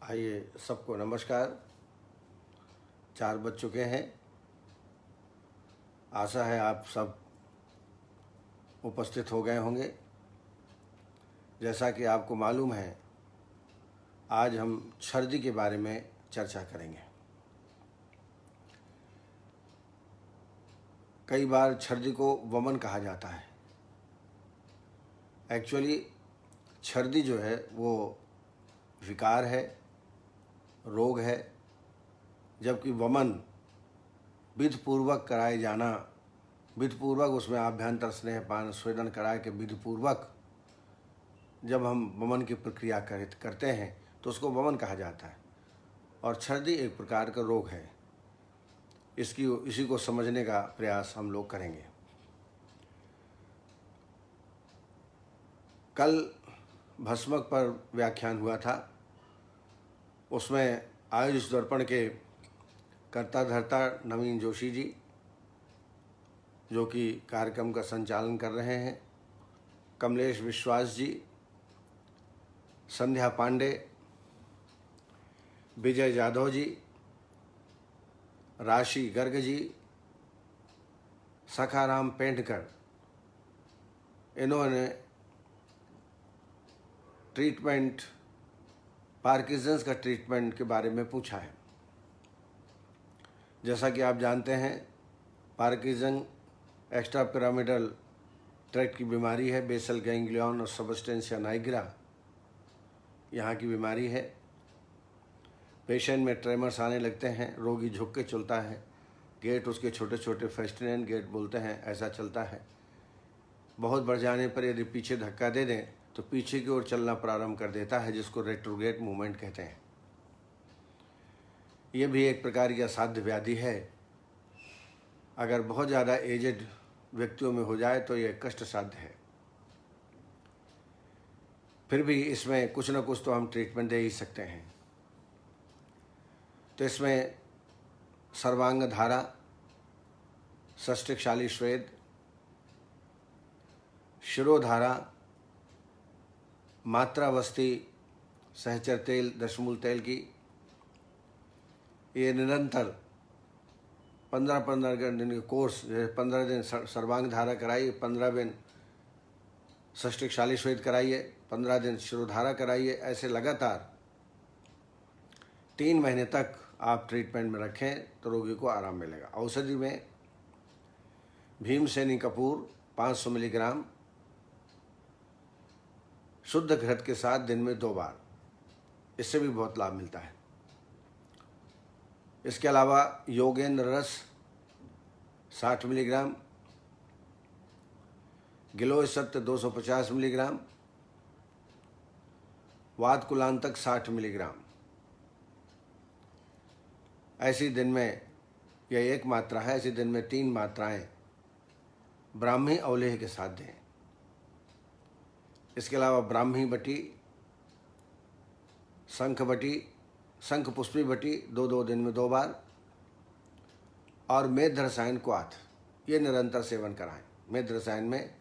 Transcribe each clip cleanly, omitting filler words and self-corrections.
आइए, सबको नमस्कार। 4 बज चुके हैं। आशा है आप सब उपस्थित हो गए होंगे। जैसा कि आपको मालूम है, आज हम छर्दी के बारे में चर्चा करेंगे। कई बार छर्दी को वमन कहा जाता है। एक्चुअली छर्दी जो है वो विकार है, रोग है, जबकि वमन विधिपूर्वक कराए जाना, विधिपूर्वक उसमें आभ्यंतर स्नेहपान स्वेदन कराए के विधिपूर्वक जब हम वमन की प्रक्रिया करते हैं तो उसको वमन कहा जाता है। और छर्दी एक प्रकार का रोग है। इसी को समझने का प्रयास हम लोग करेंगे। कल भस्मक पर व्याख्यान हुआ था। उसमें आयुष दर्पण के कर्ता धर्ता नवीन जोशी जी, जो कि कार्यक्रम का संचालन कर रहे हैं, कमलेश विश्वास जी, संध्या पांडे, विजय जाधव जी, राशि गर्ग जी, सखाराम पेंटकर, इन्होंने ट्रीटमेंट, पार्किंसंस का ट्रीटमेंट के बारे में पूछा है। जैसा कि आप जानते हैं, पार्किंसन एक्स्ट्रा पिरामिडल ट्रैक्ट की बीमारी है। बेसल गैंग्लियन और सबस्टेंशिया नाइग्रा यहाँ की बीमारी है। पेशेंट में ट्रेमर्स आने लगते हैं, रोगी झुक के चलता है, गेट उसके छोटे छोटे फेस्टिनेंट गेट बोलते हैं, ऐसा चलता है। बहुत बढ़ जाने पर यदि पीछे धक्का दे दें तो पीछे की ओर चलना प्रारंभ कर देता है, जिसको रेट्रोग्रेड मूवमेंट कहते हैं। ये भी एक प्रकार की असाध्य व्याधि है। अगर बहुत ज़्यादा एजेड व्यक्तियों में हो जाए तो ये कष्ट साध्य है। फिर भी इसमें कुछ न कुछ तो हम ट्रीटमेंट दे ही सकते हैं। तो इसमें सर्वांग धारा, सष्टिकशाली श्वेद, शिरोधारा, मात्रावस्थी सहचर तेल, दशमूल तेल की, ये निरंतर 15-15 दिन के कोर्स, जैसे 15 दिन सर्वांग धारा कराइए, 15 दिन सष्टिकशाली श्वेद कराइए, 15 दिन शिरोधारा कराइए। ऐसे लगातार 3 महीने तक आप ट्रीटमेंट में रखें तो रोगी को आराम मिलेगा। औषधि में भीमसेनी कपूर 500 मिलीग्राम शुद्ध घृत के साथ दिन में 2 बार, इससे भी बहुत लाभ मिलता है। इसके अलावा योगेंद्र रस 60 मिलीग्राम, गिलोय सत्य 250 मिलीग्राम, वातकुलांतक 60 मिलीग्राम। ऐसी दिन में, यह एक मात्रा है, ऐसी दिन में 3 मात्राएं ब्राह्मी अवलेह के साथ दें। इसके अलावा ब्राह्मी बटी, शंख बटी, शंख पुष्पी बटी 2-2 दिन में 2 बार, और मेध रसायन क्वाथ, ये निरंतर सेवन कराएं। मेध रसायन में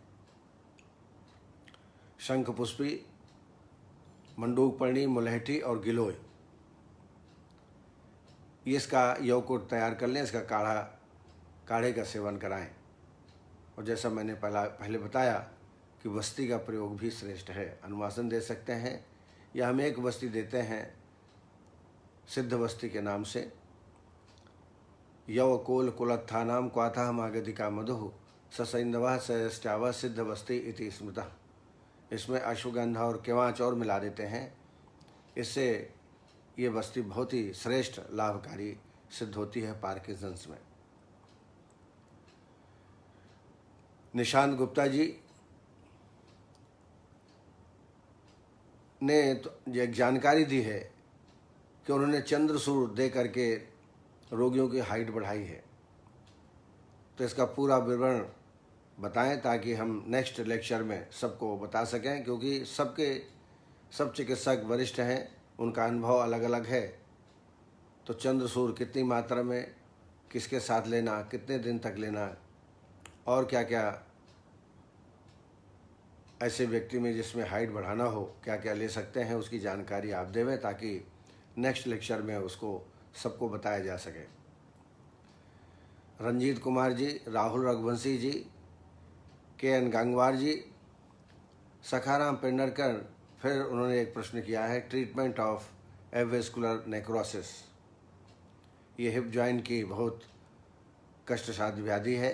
शंख पुष्पी, मंडूक पर्णी, मुलहठी और गिलोय, इसका यौकुट तैयार कर लें, इसका काढ़े का सेवन कराएं। और जैसा मैंने पहले बताया कि वस्ती का प्रयोग भी श्रेष्ठ है। अनुवासन दे सकते हैं, या हम एक वस्ती देते हैं सिद्ध वस्ती के नाम से। यव कोल कुलत्थानाम क्वाथा मागधिका मधु ससैंधव सयष्टाव सिद्ध वस्ती इति स्मृतः। इसमें अश्वगंधा और केवाच और मिला देते हैं। इससे ये वस्ती बहुत ही श्रेष्ठ लाभकारी सिद्ध होती है पार्किंसंस में। निशांत गुप्ता जी ने तो एक जानकारी दी है कि उन्होंने चंद्रसूर दे करके रोगियों की हाइट बढ़ाई है। तो इसका पूरा विवरण बताएं ताकि हम नेक्स्ट लेक्चर में सबको बता सकें, क्योंकि सब चिकित्सक वरिष्ठ हैं, उनका अनुभव अलग अलग है। तो चंद्रसूर कितनी मात्रा में, किसके साथ लेना, कितने दिन तक लेना, और क्या क्या ऐसे व्यक्ति में जिसमें हाइट बढ़ाना हो क्या क्या ले सकते हैं, उसकी जानकारी आप देवें ताकि नेक्स्ट लेक्चर में उसको सबको बताया जा सके। रंजीत कुमार जी, राहुल रघुवंशी जी, KN गंगवार जी, सखाराम पेंडरकर, फिर उन्होंने एक प्रश्न किया है ट्रीटमेंट ऑफ एवेस्कुलर नेक्रोसिस। ये हिप जॉइंट की बहुत कष्टसाध्य व्याधि है।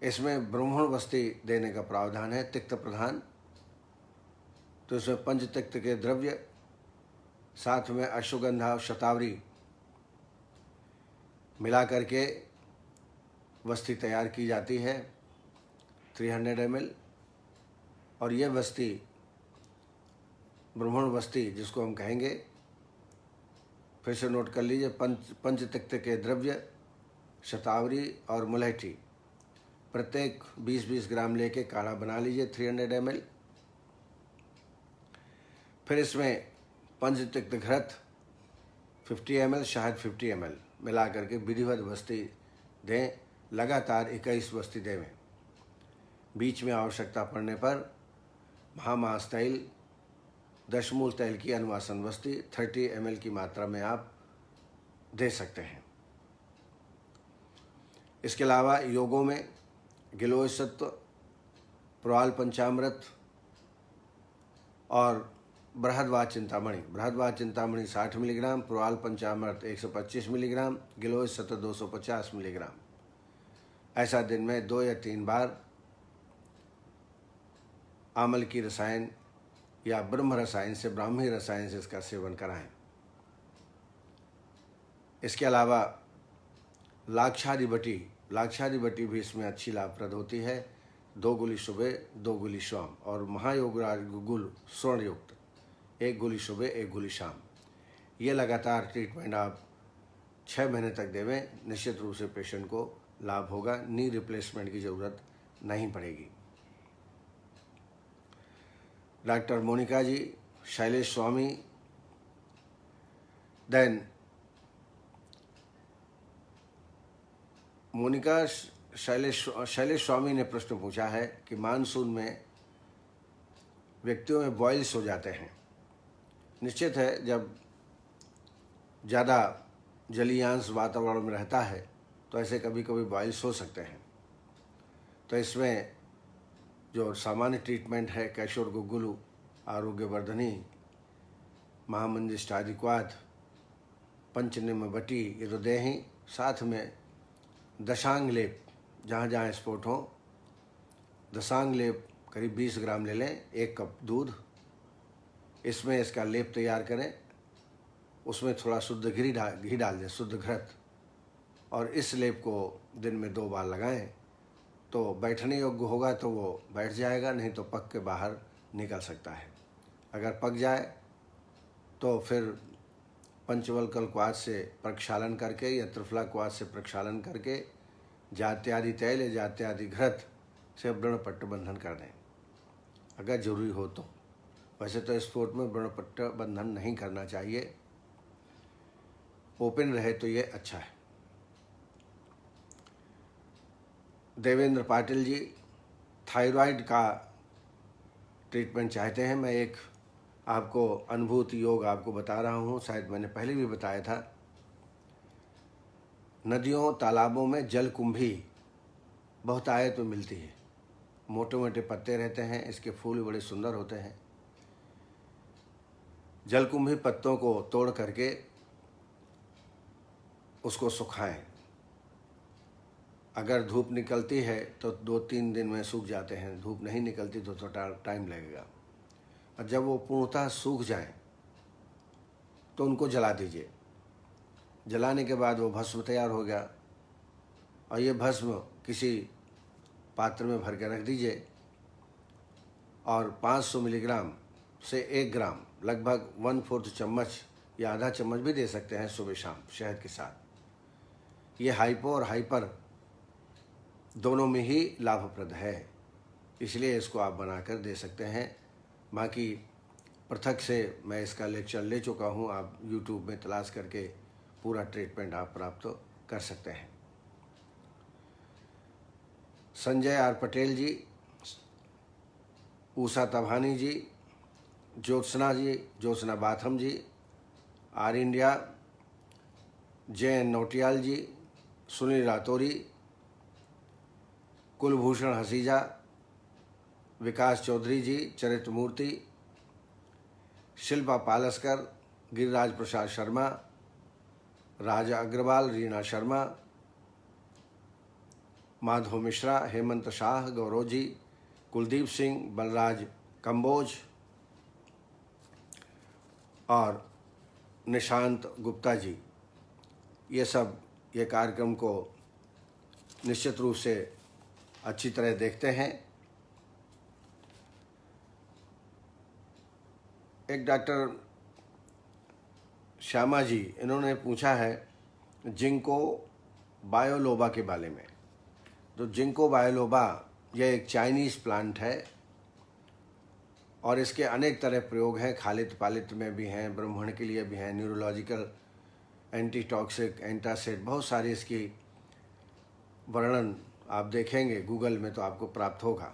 इसमें ब्राह्मण वस्ती देने का प्रावधान है, तिक्त प्रधान। तो इसमें पंचतिक्त के द्रव्य, साथ में अश्वगंधा और शतावरी मिला करके वस्ती तैयार की जाती है 300 ml। और यह वस्ती ब्राह्मण वस्ती जिसको हम कहेंगे, फिर से नोट कर लीजिए, पंचतिक्त के द्रव्य, शतावरी और मुलैठी प्रत्येक 20-20 ग्राम लेके काढ़ा बना लीजिए 300 ml। फिर इसमें पंचतिक्त घृत 50 ml, शहद 50 ml मिला करके विधिवत वस्ती दें, लगातार 21 वस्ती दें। बीच में आवश्यकता पड़ने पर महामास तैल, दशमूल तैल की अनुवासन वस्ती 30 ml की मात्रा में आप दे सकते हैं। इसके अलावा योगों में गिलोय सत्व, प्रवाल पंचामृत और बृहद्वाच चिंतामणि 60 मिलीग्राम, प्रवाल पंचामृत 125 मिलीग्राम, गिलोय सत्व 250 मिलीग्राम। ऐसा दिन में 2 या 3 बार आमल की रसायन या ब्रह्म रसायन से, ब्राह्मी रसायन से इसका सेवन कराएं। इसके अलावा लाक्षादी बटी भी इसमें अच्छी लाभप्रद होती है। 2 गोली सुबह, 2 गोली शाम, और महायोगराज गुल स्वर्ण युक्त 1 गोली सुबह, 1 गोली शाम। ये लगातार ट्रीटमेंट आप 6 महीने तक देवें, निश्चित रूप से पेशेंट को लाभ होगा, नी रिप्लेसमेंट की ज़रूरत नहीं पड़ेगी। डॉक्टर मोनिका जी, शैलेश स्वामी, देन मोनिका शैलेश स्वामी ने प्रश्न पूछा है कि मानसून में व्यक्तियों में बॉयल्स हो जाते हैं। निश्चित है, जब ज़्यादा जलीयांश वातावरण में रहता है तो ऐसे कभी कभी बॉयल्स हो सकते हैं। तो इसमें जो सामान्य ट्रीटमेंट है, कैशोर गुग्गुलू, आरोग्यवर्धनी, महामंजिष्टादिक्वाद, पंचनिम्न बटी, ये तो दें ही। साथ में दशांग लेप, जहाँ जहाँ स्पॉट हो, दशांग लेप करीब 20 ग्राम ले लें, 1 कप दूध, इसमें इसका लेप तैयार करें, उसमें थोड़ा शुद्ध घी डाल दें, शुद्ध घृत, और इस लेप को दिन में 2 बार लगाएं। तो बैठने योग्य होगा तो वो बैठ जाएगा, नहीं तो पक के बाहर निकल सकता है। अगर पक जाए तो फिर पंचवल्कल क्वाथ से प्रक्षालन करके या त्रिफला क्वाथ से प्रक्षालन करके जात्यादि तैल या जात्यादि घृत से व्रणपट्ट बंधन कर दें, अगर जरूरी हो तो। वैसे तो स्पोर्ट में व्रणपट्ट बंधन नहीं करना चाहिए, ओपन रहे तो ये अच्छा है। देवेंद्र पाटिल जी, थायराइड का ट्रीटमेंट चाहते हैं। मैं एक आपको अनुभूति योग आपको बता रहा हूँ, शायद मैंने पहले भी बताया था। नदियों तालाबों में जलकुंभी बहुतायत में मिलती है, मोटे मोटे पत्ते रहते हैं, इसके फूल बड़े सुंदर होते हैं। जलकुंभी पत्तों को तोड़ करके उसको सुखाएं। अगर धूप निकलती है तो 2-3 दिन में सूख जाते हैं, धूप नहीं निकलती तो थोड़ा टाइम लगेगा। और जब वो पूर्णतः सूख जाएं तो उनको जला दीजिए। जलाने के बाद वो भस्म तैयार हो गया, और ये भस्म किसी पात्र में भर के रख दीजिए, और 500 मिलीग्राम से 1 ग्राम, लगभग 1/4 चम्मच या आधा चम्मच भी दे सकते हैं सुबह शाम शहद के साथ। ये हाइपो और हाइपर दोनों में ही लाभप्रद है, इसलिए इसको आप बनाकर दे सकते हैं। बाकी पृथक से मैं इसका लेक्चर ले चुका हूँ, आप YouTube में तलाश करके पूरा ट्रीटमेंट आप प्राप्त कर सकते हैं। Sanjay R Patel ji, Usha Tabhani ji, Jyotsna ji, Jyotsna Batham ji, R India, Jayan Nautiyal ji, Sunil Rathori, Kulbhushan Haseeja, Vikas Chaudhary ji, Charitra Murthy, Shilpa पालस्कर, Giriraj Prasad Sharma, राजा अग्रवाल, रीना शर्मा, माधव मिश्रा, हेमंत शाह, गौरव जी, कुलदीप सिंह, बलराज कंबोज और निशांत गुप्ता जी, ये सब ये कार्यक्रम को निश्चित रूप से अच्छी तरह देखते हैं। एक डॉक्टर श्यामा जी, इन्होंने पूछा है जिंको बायोलोबा के बारे में। तो जिंको बायोलोबा यह एक चाइनीज़ प्लांट है और इसके अनेक तरह प्रयोग हैं, खालित पालित में भी हैं, ब्रह्मण के लिए भी हैं, न्यूरोलॉजिकल, एंटी टॉक्सिक, एंटासिड, बहुत सारी इसकी वर्णन आप देखेंगे गूगल में तो आपको प्राप्त होगा।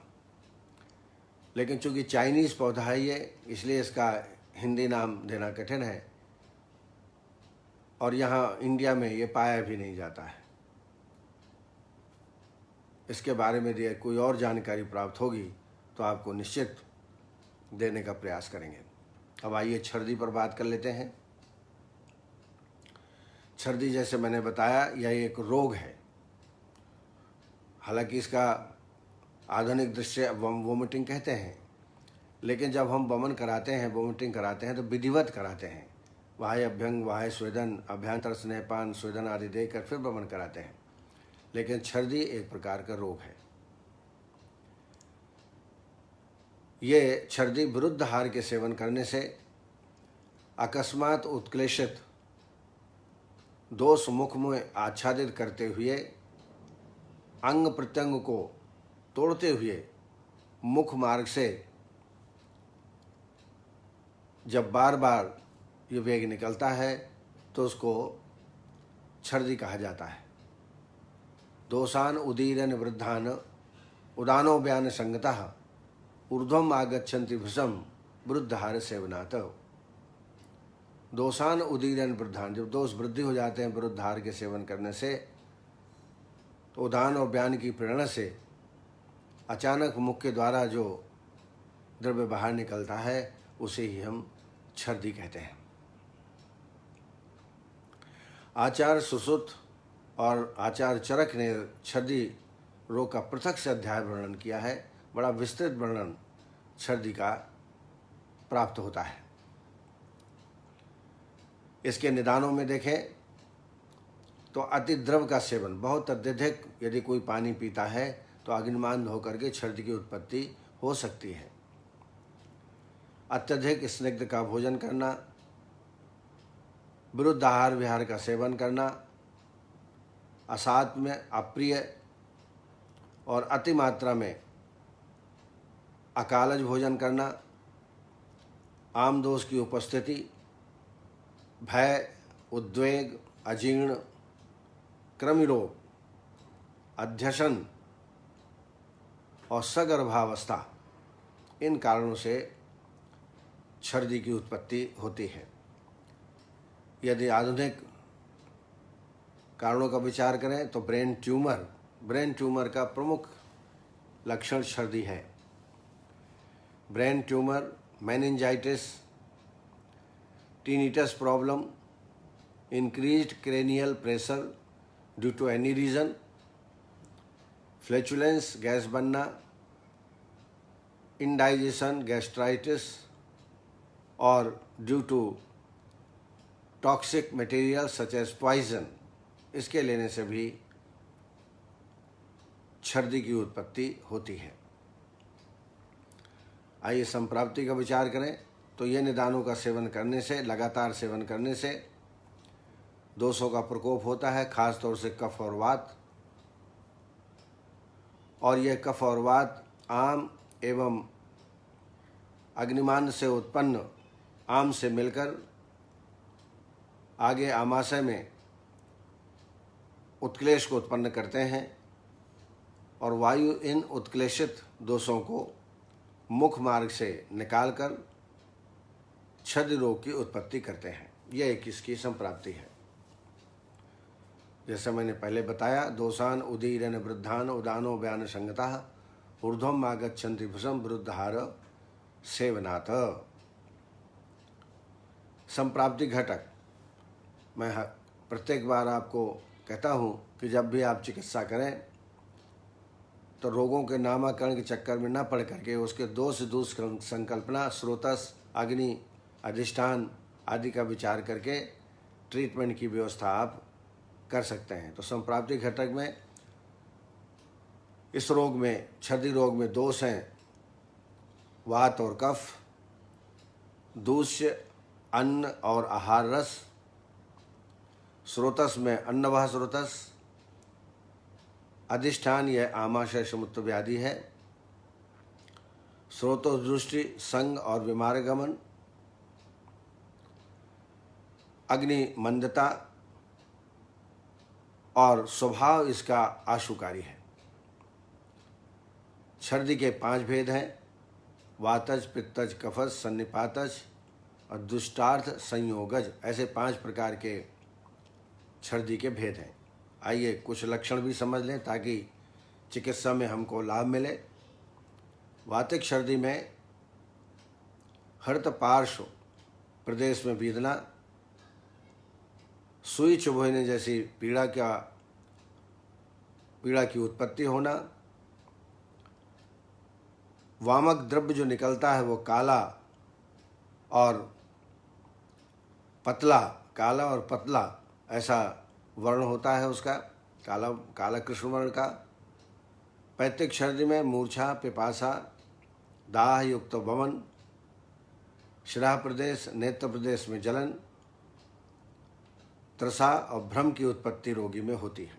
लेकिन चूंकि चाइनीज़ पौधा है ये, इसलिए इसका हिंदी नाम देना कठिन है और यहाँ इंडिया में ये पाया भी नहीं जाता है। इसके बारे में यदि कोई और जानकारी प्राप्त होगी तो आपको निश्चित देने का प्रयास करेंगे। अब आइए छर्दी पर बात कर लेते हैं। छर्दी जैसे मैंने बताया यह एक रोग है, हालांकि इसका आधुनिक दृश्य वोमिटिंग कहते हैं, लेकिन जब हम वमन कराते हैं, वोमिटिंग कराते हैं तो विधिवत कराते हैं, वाह्य अभ्यंग, वाह्य स्वेदन, अभ्यंतर स्नेहपान, स्वेदन आदि देकर फिर वमन कराते हैं। लेकिन छर्दी एक प्रकार का रोग है। ये छर्दी विरुद्ध आहार के सेवन करने से अकस्मात उत्क्लेशित दोष मुख में आच्छादित करते हुए अंग प्रत्यंग को तोड़ते हुए मुख मार्ग से जब बार बार ये वेग निकलता है तो उसको छर्दी कहा जाता है। दोषान उदीरन वृद्धान उदानो व्यान संगतः ऊर्ध्वम आगच्छन्ति भृशम वृद्धाहार सेवनात्। दोषान उदीरन वृद्धान, जब दोष वृद्धि हो जाते हैं वृद्धाहार के सेवन करने से, तो उदान और व्यान की प्रेरणा से अचानक मुख के द्वारा जो द्रव्य बाहर निकलता है उसे ही हम छर्दी कहते हैं। आचार्य सुश्रुत और आचार्य चरक ने छर्दी रोग का पृथक से अध्याय वर्णन किया है। बड़ा विस्तृत वर्णन छर्दी का प्राप्त होता है। इसके निदानों में देखें तो अति द्रव का सेवन, बहुत अत्यधिक यदि कोई पानी पीता है तो अग्निमान होकर के छर्दी की उत्पत्ति हो सकती है। अत्यधिक स्निग्ध का भोजन करना, विरुद्ध आहार विहार का सेवन करना, असात्म्य, अप्रिय और अति मात्रा में अकालज भोजन करना, आम दोष की उपस्थिति, भय, उद्वेग, अजीर्ण, कृमिरोग, अध्यशन और सगर्भावस्था, इन कारणों से छर्दी की उत्पत्ति होती है। यदि आधुनिक कारणों का विचार करें तो ब्रेन ट्यूमर का प्रमुख लक्षण छर्दी है। Brain tumour, meningitis, tinnitus problem, increased cranial pressure due to any reason, flatulence, gas बनना, इंडाइजेशन, गैस्ट्राइटिस और due to toxic material such as poison, इसके लेने से भी छर्दी की उत्पत्ति होती है। आइए संप्राप्ति का विचार करें तो ये निदानों का सेवन करने से, लगातार सेवन करने से दोषों का प्रकोप होता है, खास तौर से कफ और वात। और यह कफ और वात आम एवं अग्निमान से उत्पन्न आम से मिलकर आगे आमाशय में उत्क्लेश को उत्पन्न करते हैं और वायु इन उत्क्लेशित दोषों को मुख मार्ग से निकालकर छद्म रोग की उत्पत्ति करते हैं। यह एक इसकी संप्राप्ति है। जैसा मैंने पहले बताया, दोषान उदीरन वृद्धान उदानो व्यान संगता ऊर्ध्वम आगच्छन्ति भुसम वृद्धार सेवनात्। संप्राप्ति घटक मैं प्रत्येक बार आपको कहता हूँ कि जब भी आप चिकित्सा करें तो रोगों के नामकरण के चक्कर में न पड़ करके उसके दोष संकल्पना, स्रोतस, अग्नि, अधिष्ठान आदि का विचार करके ट्रीटमेंट की व्यवस्था आप कर सकते हैं। तो संप्राप्ति घटक में इस रोग में, छद्म रोग में दोष हैं वात और कफ, दूष्य अन्न और आहार रस, स्रोतस में अन्नवाह स्रोतस, अधिष्ठान यह आमाशय समुत्र व्याधि है, स्रोतोस दृष्टि संग और विमारगमन, अग्नि मंदता और स्वभाव इसका आशुकारी है। छर्दी के 5 भेद हैं, वातज, पित्तज, कफज, सन्निपातज और दुष्टार्थ संयोगज। ऐसे 5 प्रकार के छर्दी के भेद हैं। आइए कुछ लक्षण भी समझ लें ताकि चिकित्सा में हमको लाभ मिले। वातिक छर्दी में हृत पार्श्व प्रदेश में वेदना, सुई चुभने जैसी पीड़ा की उत्पत्ति होना, वामक द्रव्य जो निकलता है वो काला और पतला ऐसा वर्ण होता है उसका, काला कृष्ण वर्ण का। पैतृक छर्दी में मूर्छा, पिपासा, दाह युक्त वमन, शिरा प्रदेश, नेत्र प्रदेश में जलन, त्रसा और भ्रम की उत्पत्ति रोगी में होती है।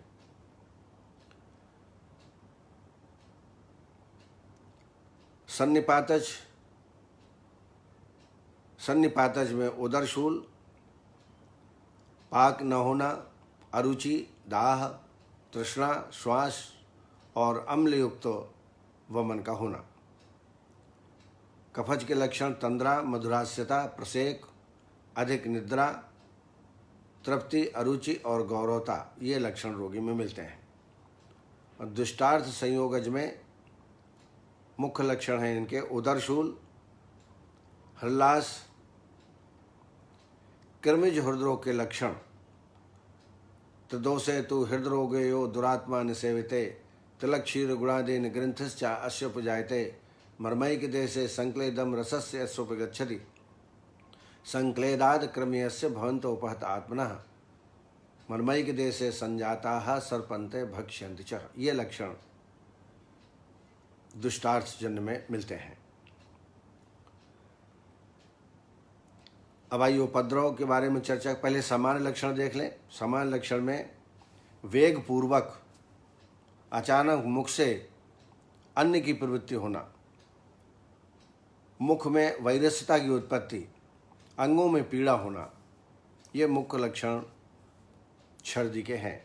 सन्निपातज में उदरशूल, पाक न होना, अरुचि, दाह, तृष्णा, श्वास और अम्ल युक्त वमन का होना। कफज के लक्षण तंद्रा, मधुरास्यता, प्रसेक, अधिक निद्रा, तृप्ति, अरुचि और गौरवता, ये लक्षण रोगी में मिलते हैं। और दुष्टार्थ संयोगज में मुख्य लक्षण हैं इनके उदरशूल, हल्लास, कृमिज हृदरोग के लक्षण त्रिदोषे तु हृदरोगे यो दुरात्मा निसेविते तिलक क्षीर गुणादीन ग्रंथिश्च अश्वपजायते मर्मैक देशे संक्लेदम रसस्य अश्वपगच्छति संक्लेदाद क्रमीयस्य भवन्त उपहत आत्मनः मर्मैक देशे संजाताः सर्पन्ते भक्ष्यन्ति च। ये लक्षण दुष्टार्थ जन्य में मिलते हैं। अब आइए उपद्रव के बारे में चर्चा। पहले सामान्य लक्षण देख लें। सामान्य लक्षण में वेग पूर्वक अचानक मुख से अन्न की प्रवृत्ति होना, मुख में वैरस्यता की उत्पत्ति, अंगों में पीड़ा होना, ये मुख्य लक्षण छर्दी के हैं।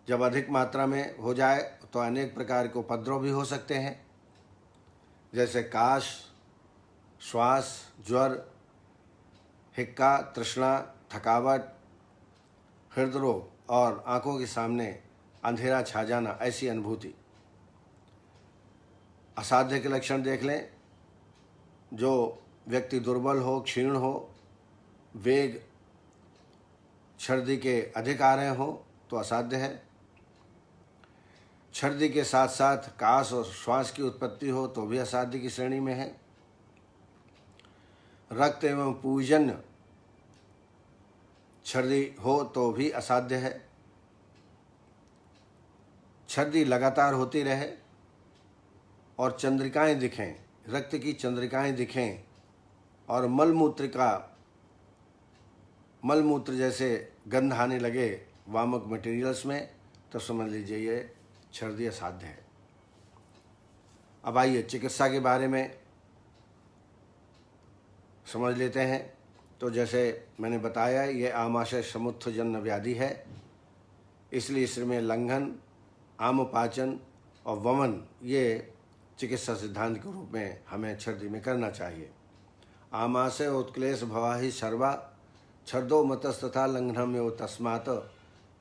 जब अधिक मात्रा में हो जाए तो अनेक प्रकार के उपद्रव भी हो सकते हैं, जैसे काश, श्वास, ज्वर, हिक्का, तृष्णा, थकावट, हृदय रोग और आंखों के सामने अंधेरा छा जाना, ऐसी अनुभूति। असाध्य के लक्षण देख लें। जो व्यक्ति दुर्बल हो, क्षीण हो, वेग छर्दी के अधिक आ रहे हो तो असाध्य है। छर्दी के साथ साथ काश और श्वास की उत्पत्ति हो तो भी असाध्य की श्रेणी में है। रक्त एवं पूजन छर्दी हो तो भी असाध्य है। छर्दी लगातार होती रहे और चंद्रिकाएं दिखें, रक्त की चंद्रिकाएं दिखें और मलमूत्र जैसे गंध आने लगे वामक मटेरियल्स में, तो समझ लीजिए ये छर्दी असाध्य है। अब आइए चिकित्सा के बारे में समझ लेते हैं। तो जैसे मैंने बताया, ये आमाशय समुत्थ जन्य व्याधि है, इसलिए इसमें लंघन, आमपाचन और वमन ये चिकित्सा सिद्धांत के रूप में हमें छर्दी में करना चाहिए। आमाशय उत्क्लेश भवाहि सर्वा छर्दो मतस्तथा लंघनम यो तस्मात्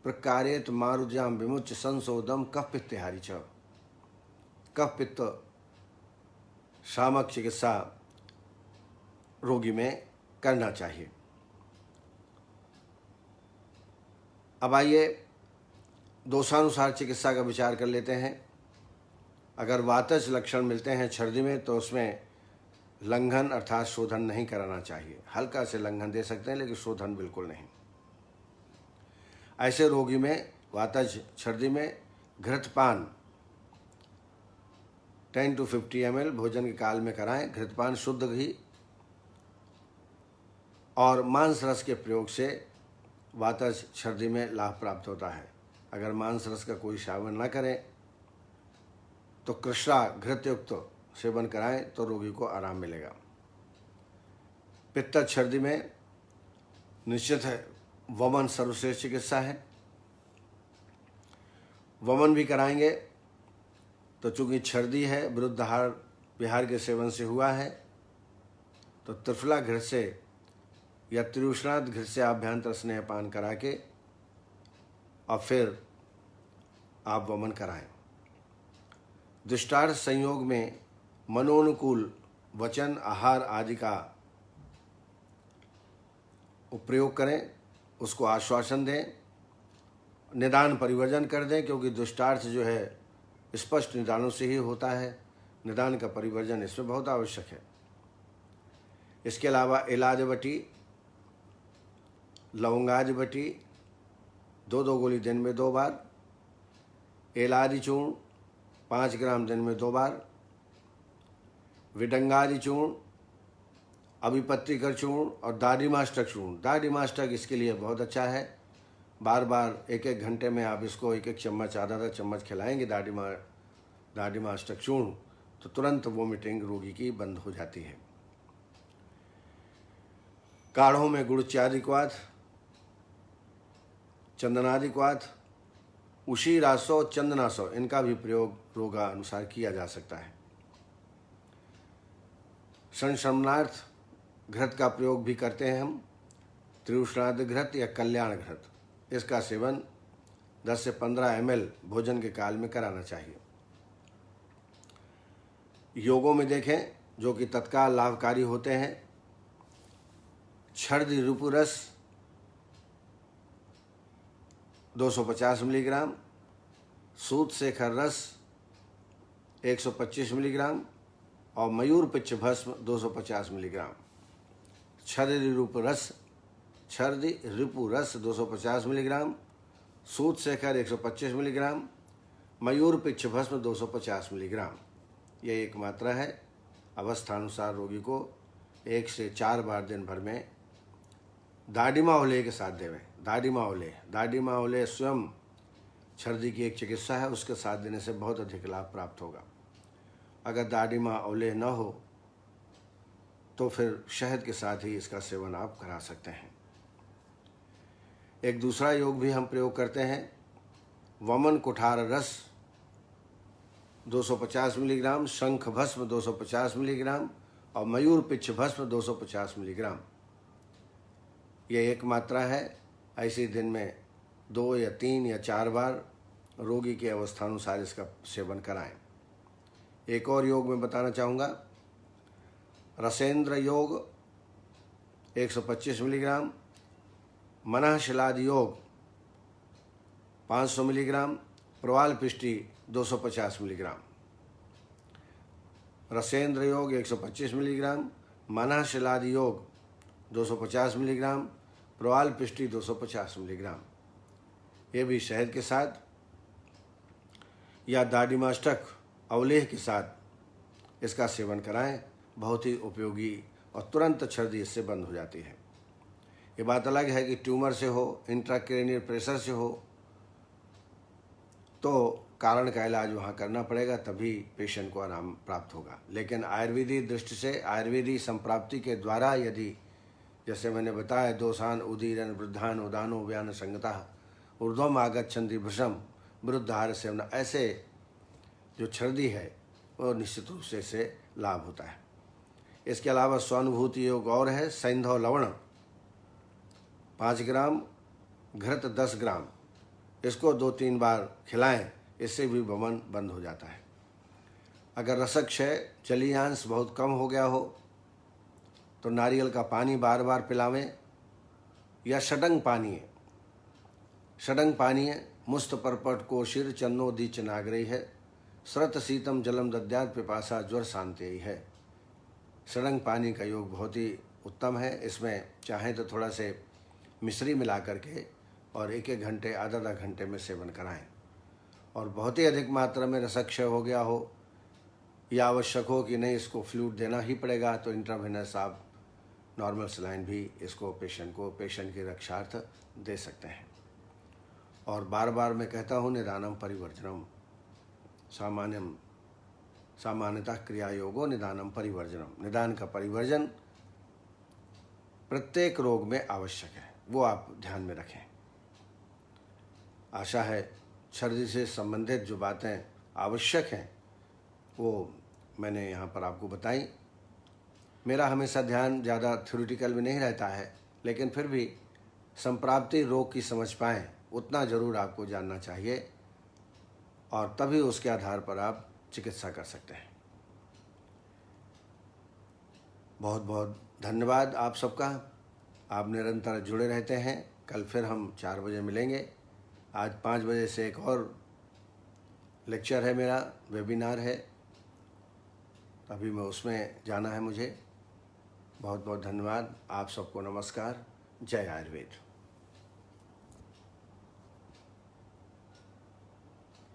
प्रकारेत मारुज्याम विमुच्य संशोधम कफ पित्तहारी च। कफ पित्त शामक चिकित्सा रोगी में करना चाहिए। अब आइए दोषानुसार चिकित्सा का विचार कर लेते हैं। अगर वातज लक्षण मिलते हैं छर्दी में तो उसमें लंघन अर्थात शोधन नहीं कराना चाहिए। हल्का से लंघन दे सकते हैं लेकिन शोधन बिल्कुल नहीं। ऐसे रोगी में वातज छर्दी में घृतपान 10 to 50 ml भोजन के काल में कराएं। घृतपान शुद्ध घी और मांस रस के प्रयोग से वातज छर्दी में लाभ प्राप्त होता है। अगर मांस रस का कोई सेवन न करें तो कृष्णा घृतयुक्त सेवन कराएं तो रोगी को आराम मिलेगा। पित्त छर्दी में निश्चित है वमन सर्वश्रेष्ठ चिकित्सा है। वमन भी कराएंगे तो चूंकि छर्दी है विरुद्ध विहार के सेवन से हुआ है तो त्रिफला घृत से या त्रिउष्णाद घृत से आभ्यंतर स्नेहपान करा के और फिर आप वमन कराएं। दृष्टार्थ संयोग में मनोनुकूल वचन आहार आदि का प्रयोग करें, उसको आश्वासन दें, निदान परिवर्जन कर दें, क्योंकि दुष्टार्थ जो है स्पष्ट निदानों से ही होता है। निदान का परिवर्जन इसमें बहुत आवश्यक है। इसके अलावा इलाज बटी, लवंगाज बटी 2-2 गोली दिन में 2 बार, एलादि चूर्ण 5 ग्राम दिन में 2 बार, विडंगादि चूर्ण, अभिपत्तिकर चूर्ण और दादिमाष्टक चूर्ण। दादिमाष्टक इसके लिए बहुत अच्छा है। बार बार 1-1 घंटे में आप इसको 1-1 चम्मच आधा चम्मच खिलाएंगे दादिमाष्टक चूर्ण तो तुरंत वोमिटिंग रोगी की बंद हो जाती है। काढ़ों में गुड़ चादिक्वाथ, चंदनादिक्वाथ, उशी रासो, चंदनासो इनका भी प्रयोग रोगानुसार किया जा सकता है। संशमनार्थ घृत का प्रयोग भी करते हैं हम। त्रिउष्णाद घृत या कल्याण घृत, इसका सेवन 10 से 15 ml भोजन के काल में कराना चाहिए। योगों में देखें जो कि तत्काल लाभकारी होते हैं, छर्दी रूपुरस 250 मिलीग्राम, सूत शेखर रस 125 मिलीग्राम और मयूर पिच्छ भस्म 250 मिलीग्राम। छर्दी रिपु रस 250 मिलीग्राम, सूत शेखर 125 मिलीग्राम, मयूर पिच्छ भस्म 250 मिलीग्राम। यह एक मात्रा है। अवस्थानुसार रोगी को 1 से 4 बार दिन भर में दाडिमा ओले के साथ देवें। दाडिमा ओले स्वयं छर्दी की एक चिकित्सा है, उसके साथ देने से बहुत अधिक लाभ प्राप्त होगा। अगर दाडिमा ओले न हो तो फिर शहद के साथ ही इसका सेवन आप करा सकते हैं। एक दूसरा योग भी हम प्रयोग करते हैं, वमन कुठार रस 250 मिलीग्राम, शंख भस्म 250 मिलीग्राम और मयूर पिच्छ भस्म 250 मिलीग्राम। यह एक मात्रा है। ऐसे दिन में 2 या 3 या 4 बार रोगी की अवस्थानुसार इसका सेवन कराएं। एक और योग में बताना चाहूँगा, रसेंद्र योग 125 मिलीग्राम, मनःशिलाद योग 500 मिलीग्राम, प्रवाल पिष्टि 250 मिलीग्राम। रसेंद्र योग 125 मिलीग्राम, मनःशिलाद योग 250 मिलीग्राम, प्रवाल पिष्टि 250 मिलीग्राम। ये भी शहद के साथ या दाडिमाष्टक अवलेह के साथ इसका सेवन कराएं। बहुत ही उपयोगी और तुरंत छर्दी इससे बंद हो जाती है। ये बात अलग है कि ट्यूमर से हो, इंट्राक्रेनियल प्रेशर से हो तो कारण का इलाज वहाँ करना पड़ेगा, तभी पेशेंट को आराम प्राप्त होगा। लेकिन आयुर्वेदिक दृष्टि से आयुर्वेदिक संप्राप्ति के द्वारा यदि, जैसे मैंने बताया, दोषान उदीरन वृद्धान उदानो व्यान संगता ऊर्ध्वम आगच्छन्ति भृशम विरुद्धाहार सेवन, ऐसे जो छर्दी है वो निश्चित रूप से इससे लाभ होता है। इसके अलावा स्वानुभूति योग और है, सैंधव लवण 5 ग्राम, घृत 10 ग्राम, इसको 2-3 बार खिलाएं, इससे भी वमन बंद हो जाता है। अगर रसक क्षय, जलीयांश बहुत कम हो गया हो तो नारियल का पानी बार बार पिलावें, या षडंग पानीय। षडंग पानीय मुस्त परपट कोशिर चन्नोदीच नागरई है, श्रत शीतम जलम दद्यात पिपासा ज्वर शांति है। षडंग पानी का योग बहुत ही उत्तम है। इसमें चाहें तो थोड़ा से मिश्री मिला करके और 1-1 घंटे, आधा घंटे में सेवन कराएं। और बहुत ही अधिक मात्रा में रसक्षय हो गया हो या आवश्यक हो कि नहीं इसको फ्लूइड देना ही पड़ेगा, तो इंट्रावेनस आप नॉर्मल सलाइन भी इसको पेशेंट की रक्षार्थ दे सकते हैं। और बार बार मैं कहता हूँ निदानम परिवर्जनम, सामान्यतः क्रिया योगो निदानम परिवर्जनम। निदान का परिवर्जन प्रत्येक रोग में आवश्यक है, वो आप ध्यान में रखें। आशा है छर्दी से संबंधित जो बातें आवश्यक हैं वो मैंने यहाँ पर आपको बताई। मेरा हमेशा ध्यान ज़्यादा थ्योरेटिकल में नहीं रहता है, लेकिन फिर भी संप्राप्ति रोग की समझ पाएँ उतना ज़रूर आपको जानना चाहिए, और तभी उसके आधार पर आप चिकित्सा कर सकते हैं। बहुत बहुत धन्यवाद आप सबका। आप निरंतर जुड़े रहते हैं। कल फिर हम 4 बजे मिलेंगे। आज 5 बजे से एक और लेक्चर है मेरा, वेबिनार है, अभी मैं उसमें जाना है मुझे। बहुत बहुत धन्यवाद। आप सबको नमस्कार। जय आयुर्वेद।